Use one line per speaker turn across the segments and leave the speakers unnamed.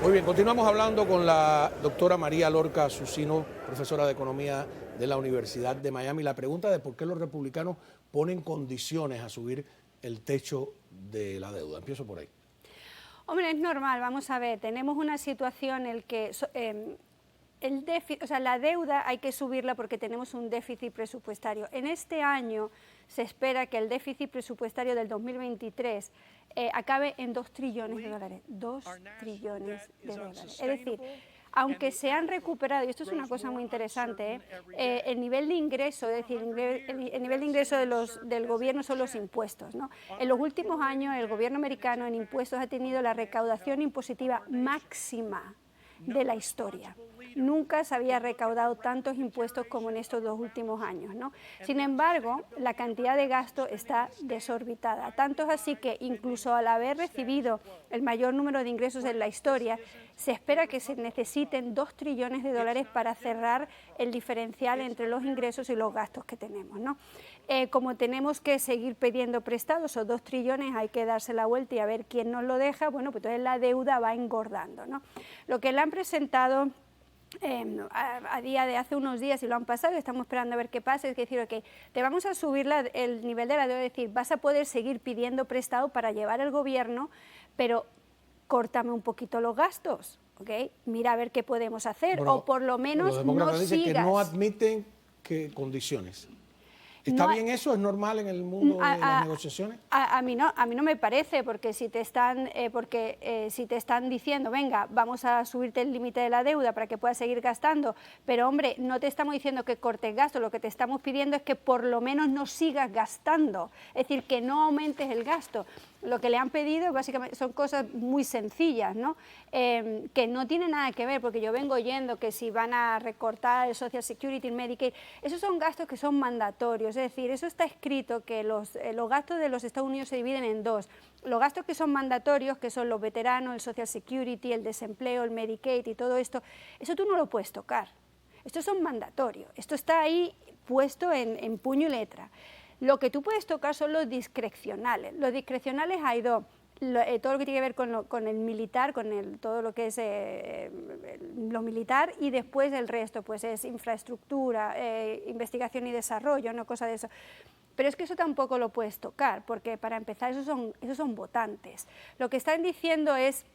Muy bien, continuamos hablando con la doctora María Lorca Susino, profesora de Economía de la Universidad de Miami. La pregunta de por qué los republicanos ponen condiciones a subir el techo de la deuda. Empiezo por ahí.
Hombre, es normal, vamos a ver, tenemos una situación en la que el déficit, o sea, la deuda hay que subirla porque tenemos un déficit presupuestario. En este año se espera que el déficit presupuestario del 2023 acabe en 2 trillones de dólares. 2 trillones de dólares. Es decir, aunque se han recuperado, y esto es una cosa muy interesante, el nivel de ingreso, es decir, el nivel de ingreso del gobierno son los impuestos, ¿no? En los últimos años el gobierno americano en impuestos ha tenido la recaudación impositiva máxima de la historia. Nunca se había recaudado tantos impuestos como en estos 2 últimos años, ¿no? Sin embargo, la cantidad de gasto está desorbitada. Tanto es así que incluso al haber recibido el mayor número de ingresos en la historia, se espera que se necesiten 2 trillones de dólares para cerrar el diferencial entre los ingresos y los gastos que tenemos, ¿no? Como tenemos que seguir pidiendo prestados, esos 2 trillones hay que darse la vuelta y a ver quién nos lo deja, bueno, pues entonces la deuda va engordando, ¿no? Lo que le han presentado a día de hace unos días y lo han pasado, estamos esperando a ver qué pasa, es decir, ok, te vamos a subir el nivel de la deuda, es decir, vas a poder seguir pidiendo prestado para llevar el gobierno, pero córtame un poquito los gastos, ¿ok? Mira a ver qué podemos hacer,
Bueno,
o por lo menos
los demócratas
no
dicen
sigas.
que no admiten condiciones. ¿Está
No,
bien eso? ¿Es normal en el mundo de las negociaciones?
A mí no me parece, porque si te están diciendo, venga, vamos a subirte el límite de la deuda para que puedas seguir gastando, pero hombre, no te estamos diciendo que cortes gasto, lo que te estamos pidiendo es que por lo menos no sigas gastando, es decir, que no aumentes el gasto. Lo que le han pedido básicamente son cosas muy sencillas, ¿no? Que no tienen nada que ver, porque yo vengo oyendo que si van a recortar el Social Security, el Medicaid, esos son gastos que son mandatorios, es decir, eso está escrito que los gastos de los Estados Unidos se dividen en 2. Los gastos que son mandatorios, que son los veteranos, el Social Security, el desempleo, el Medicaid y todo esto, eso tú no lo puedes tocar. Estos son mandatorios, esto está ahí puesto en puño y letra. Lo que tú puedes tocar son los discrecionales. Los discrecionales hay 2. Todo lo que tiene que ver con el militar, todo lo que es lo militar, y después el resto, pues es infraestructura, investigación y desarrollo, no cosa de eso. Pero es que eso tampoco lo puedes tocar, porque para empezar esos son votantes. Lo que están diciendo es,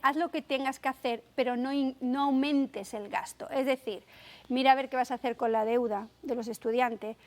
haz lo que tengas que hacer, pero no aumentes el gasto. Es decir, mira a ver qué vas a hacer con la deuda de los estudiantes,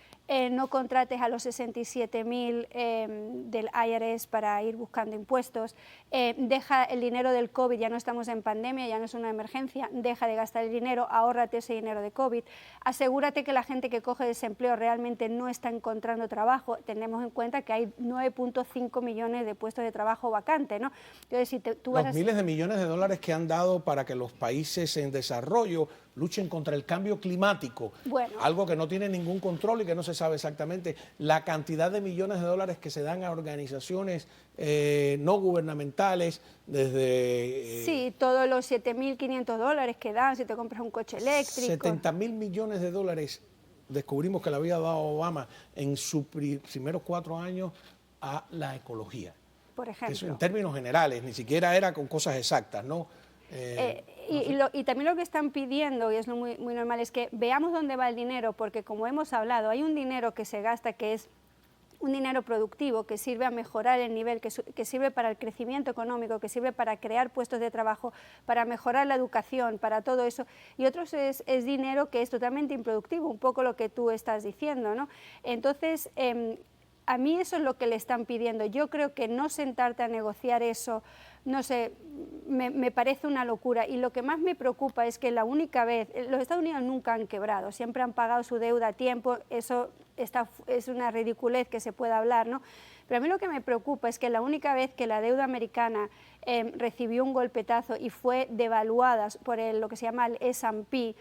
no contrates a los 67.000 del IRS para ir buscando impuestos, deja el dinero del COVID, ya no estamos en pandemia, ya no es una emergencia, deja de gastar el dinero, ahórrate ese dinero de COVID, asegúrate que la gente que coge desempleo realmente no está encontrando trabajo, tenemos en cuenta que hay 9.5 millones de puestos de trabajo vacantes, ¿no? Entonces, si tú vas
los miles de millones de dólares que han dado para que los países en desarrollo luchen contra el cambio climático,
bueno,
algo que no tiene ningún control y que no se sabe exactamente, la cantidad de millones de dólares que se dan a organizaciones no gubernamentales, desde...
sí, todos los 7.500 dólares que dan si te compras un coche eléctrico.
70.000 millones de dólares descubrimos que le había dado Obama en sus primeros 4 años a la ecología.
Por ejemplo.
Eso en términos generales, ni siquiera era con cosas exactas, ¿no?
Y también lo que están pidiendo, y es lo muy normal, es que veamos dónde va el dinero, porque como hemos hablado, hay un dinero que se gasta que es un dinero productivo, que sirve a mejorar el nivel, que sirve para el crecimiento económico, que sirve para crear puestos de trabajo, para mejorar la educación, para todo eso, y otros es dinero que es totalmente improductivo, un poco lo que tú estás diciendo, ¿no? Entonces, a mí eso es lo que le están pidiendo. Yo creo que no sentarte a negociar eso, no sé, me parece una locura. Y lo que más me preocupa es que la única vez, los Estados Unidos nunca han quebrado, siempre han pagado su deuda a tiempo, eso es una ridiculez que se pueda hablar, ¿no? Pero a mí lo que me preocupa es que la única vez que la deuda americana recibió un golpetazo y fue devaluada por lo que se llama el S&P,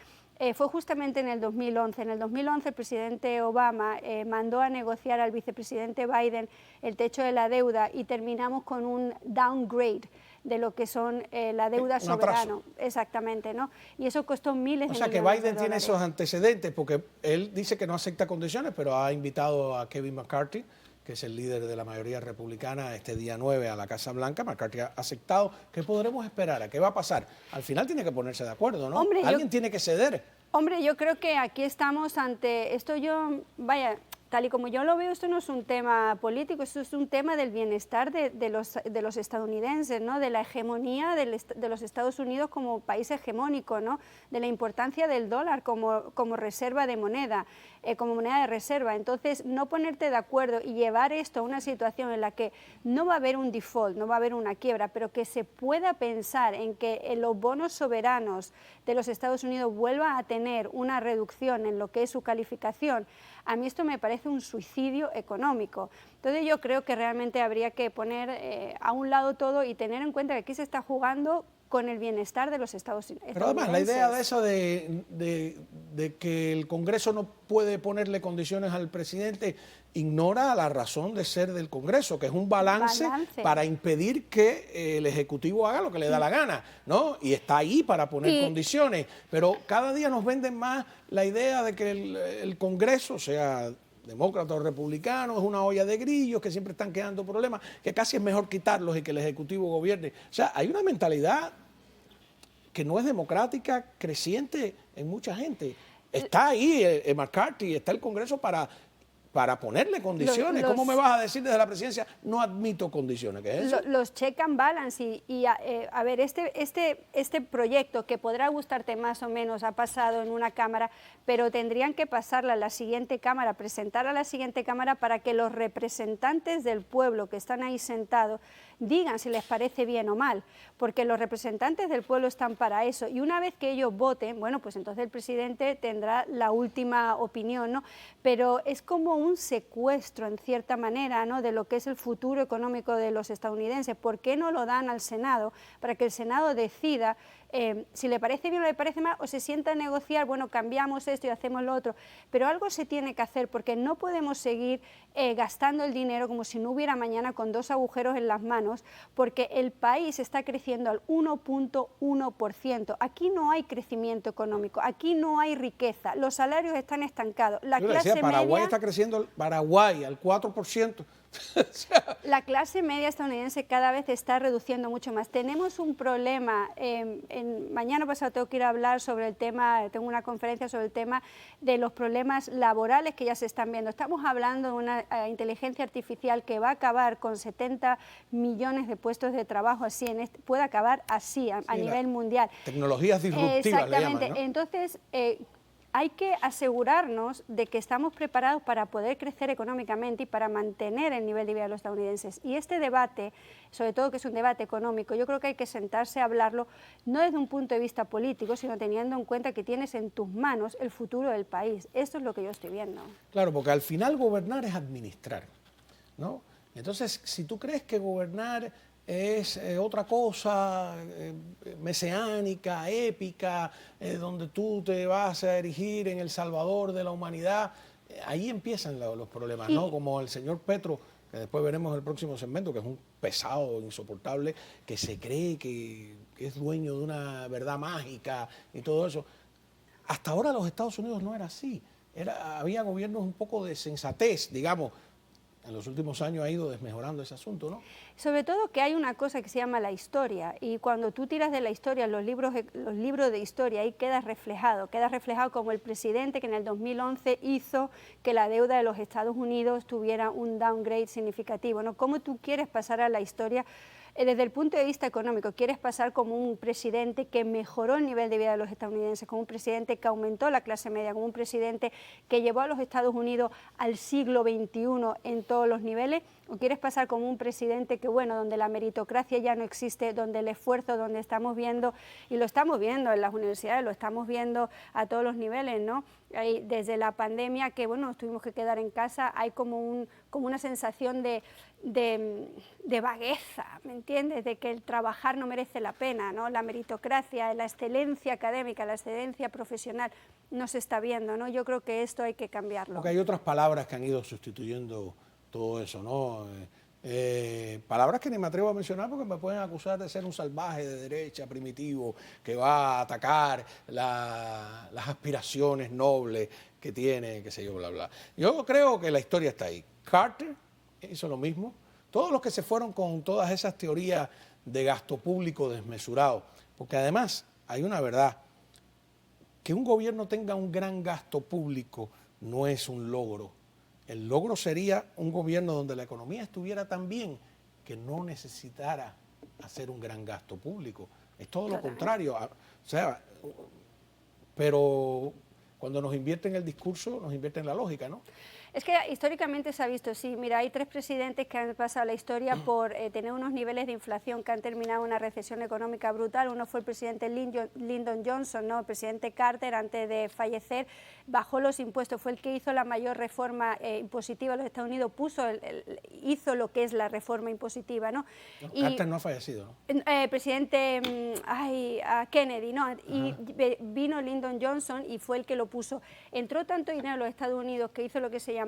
fue justamente en el 2011. En el 2011 el presidente Obama mandó a negociar al vicepresidente Biden el techo de la deuda y terminamos con un downgrade de lo que son la deuda soberana. Exactamente, ¿no? Y eso costó miles de millones de dólares.
O sea que Biden tiene esos antecedentes porque él dice que no acepta condiciones, pero ha invitado a Kevin McCarthy que es el líder de la mayoría republicana, este día 9 a la Casa Blanca. McCarthy ha aceptado. ¿Qué podremos esperar? ¿A qué va a pasar? Al final tiene que ponerse de acuerdo, ¿no?
Hombre,
Alguien tiene que ceder.
Hombre, yo creo que aquí estamos ante esto. Vaya, tal y como yo lo veo, esto no es un tema político, esto es un tema del bienestar de los estadounidenses, ¿no? De la hegemonía de los Estados Unidos como país hegemónico, ¿no? De la importancia del dólar como reserva de moneda, como moneda de reserva. Entonces, no ponerte de acuerdo y llevar esto a una situación en la que no va a haber un default, no va a haber una quiebra, pero que se pueda pensar en que los bonos soberanos de los Estados Unidos vuelvan a tener una reducción en lo que es su calificación, a mí esto me parece un suicidio económico. Entonces yo creo que realmente habría que poner a un lado todo y tener en cuenta que aquí se está jugando con el bienestar de los Estados Unidos.
Pero además la idea de esa de que el Congreso no puede ponerle condiciones al presidente ignora la razón de ser del Congreso, que es un balance para impedir que el Ejecutivo haga lo que le da la gana, ¿no? Y está ahí para poner condiciones. Pero cada día nos venden más la idea de que el Congreso, sea demócrata o republicano, es una olla de grillos que siempre están creando problemas, que casi es mejor quitarlos y que el Ejecutivo gobierne. O sea, hay una mentalidad que no es democrática, creciente en mucha gente. Está ahí McCarthy, está el Congreso para ponerle condiciones. ¿Cómo me vas a decir desde la presidencia, no admito condiciones? ¿Qué es eso?
Los check and balance a ver, este proyecto que podrá gustarte más o menos ha pasado en una Cámara, pero tendrían que pasarla a la siguiente Cámara, presentarla a la siguiente Cámara para que los representantes del pueblo que están ahí sentados digan si les parece bien o mal, porque los representantes del pueblo están para eso, y una vez que ellos voten, bueno, pues entonces el presidente tendrá la última opinión, ¿no? Pero es como un secuestro, en cierta manera, ¿no?, de lo que es el futuro económico de los estadounidenses. ¿Por qué no lo dan al Senado para que el Senado decida si le parece bien o le parece mal, o se sienta a negociar, bueno, cambiamos esto y hacemos lo otro? Pero algo se tiene que hacer, porque no podemos seguir gastando el dinero como si no hubiera mañana, con dos agujeros en las manos, porque el país está creciendo al 1.1%. Aquí no hay crecimiento económico, aquí no hay riqueza, los salarios están estancados. La clase media,
Paraguay está creciendo, Paraguay al 4%.
La clase media estadounidense cada vez está reduciendo mucho más. Tenemos un problema. Mañana pasado tengo que ir a hablar sobre el tema, tengo una conferencia sobre el tema de los problemas laborales que ya se están viendo. Estamos hablando de una inteligencia artificial que va a acabar con 70 millones de puestos de trabajo, así puede acabar así a nivel mundial.
Tecnologías disruptivas.
Exactamente.
Le llaman, ¿no?
Entonces, hay que asegurarnos de que estamos preparados para poder crecer económicamente y para mantener el nivel de vida de los estadounidenses. Y este debate, sobre todo que es un debate económico, yo creo que hay que sentarse a hablarlo no desde un punto de vista político, sino teniendo en cuenta que tienes en tus manos el futuro del país. Esto es lo que yo estoy viendo.
Claro, porque al final gobernar es administrar, ¿no? Entonces, si tú crees que gobernar es otra cosa mesiánica, épica, donde tú te vas a erigir en el salvador de la humanidad, ahí empiezan los problemas, ¿no? Como el señor Petro, que después veremos en el próximo segmento, que es un pesado insoportable, que se cree que es dueño de una verdad mágica y todo eso. Hasta ahora los Estados Unidos no era así. Había gobiernos un poco de sensatez, digamos. En los últimos años ha ido desmejorando ese asunto, ¿no?
Sobre todo que hay una cosa que se llama la historia, y cuando tú tiras de la historia, los libros de historia, ahí queda reflejado como el presidente que en el 2011 hizo que la deuda de los Estados Unidos tuviera un downgrade significativo, ¿no? ¿Cómo tú quieres pasar a la historia? Desde el punto de vista económico, quieres pasar como un presidente que mejoró el nivel de vida de los estadounidenses, como un presidente que aumentó la clase media, como un presidente que llevó a los Estados Unidos al siglo XXI en todos los niveles, o quieres pasar como un presidente que, bueno, donde la meritocracia ya no existe, donde el esfuerzo, donde estamos viendo, y lo estamos viendo en las universidades, lo estamos viendo a todos los niveles, ¿no? Desde la pandemia, que bueno, nos tuvimos que quedar en casa, hay como una sensación de vagueza, ¿me entiendes? De que el trabajar no merece la pena, ¿no? La meritocracia, la excelencia académica, la excelencia profesional no se está viendo, ¿no? Yo creo que esto hay que cambiarlo.
Porque hay otras palabras que han ido sustituyendo todo eso, ¿no? Palabras que ni me atrevo a mencionar porque me pueden acusar de ser un salvaje de derecha, primitivo, que va a atacar las aspiraciones nobles que tiene, qué sé yo, bla, bla. Yo creo que la historia está ahí. Carter hizo lo mismo. Todos los que se fueron con todas esas teorías de gasto público desmesurado. Porque además hay una verdad, que un gobierno tenga un gran gasto público no es un logro. El logro sería un gobierno donde la economía estuviera tan bien que no necesitara hacer un gran gasto público. Es todo lo contrario. O sea, pero cuando nos invierten el discurso, nos invierten la lógica, ¿no?
Es que históricamente se ha visto, sí, mira, hay 3 presidentes que han pasado la historia por tener unos niveles de inflación que han terminado una recesión económica brutal. Uno fue el presidente Lyndon Johnson, ¿no? El presidente Carter, antes de fallecer, bajó los impuestos, fue el que hizo la mayor reforma impositiva en los Estados Unidos, hizo lo que es la reforma impositiva, ¿no?
Carter no ha fallecido, ¿no?
Presidente Kennedy, ¿no? Y vino Lyndon Johnson y fue el que lo puso. Entró tanto dinero a los Estados Unidos que hizo lo que se llamaba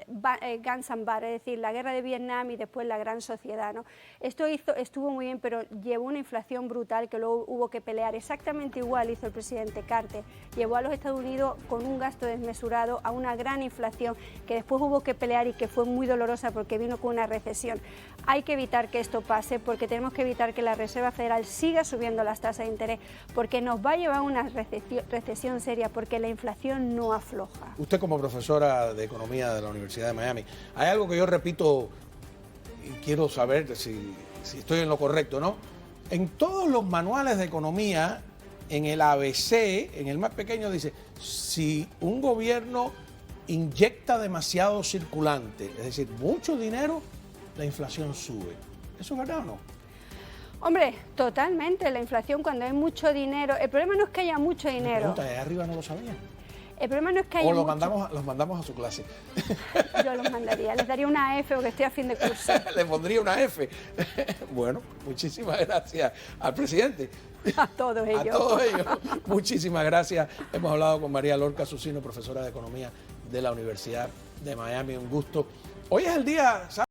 Guns and Bar, es decir, la guerra de Vietnam y después la gran sociedad, ¿no? Estuvo muy bien, pero llevó una inflación brutal que luego hubo que pelear. Exactamente igual hizo el presidente Carter. Llevó a los Estados Unidos con un gasto desmesurado a una gran inflación que después hubo que pelear y que fue muy dolorosa porque vino con una recesión. Hay que evitar que esto pase porque tenemos que evitar que la Reserva Federal siga subiendo las tasas de interés porque nos va a llevar a una recesión seria porque la inflación no afloja.
Usted como profesora de Economía de la Universidad de Miami, hay algo que yo repito y quiero saber si estoy en lo correcto, ¿no? En todos los manuales de economía, en el ABC, en el más pequeño dice, si un gobierno inyecta demasiado circulante, es decir, mucho dinero, la inflación sube. ¿Eso es verdad o no?
Hombre, totalmente, la inflación cuando hay mucho dinero, el problema no es que haya mucho dinero.
Pregunta, ¿de arriba no lo sabían?
El problema no es que haya
los mandamos a su clase.
Yo los mandaría, les daría una F porque estoy a fin de curso.
Le pondría una F. Bueno, muchísimas gracias al presidente.
A todos ellos.
A todos ellos. Muchísimas gracias. Hemos hablado con María Lorca Susino, profesora de Economía de la Universidad de Miami. Un gusto. Hoy es el día, ¿sabes?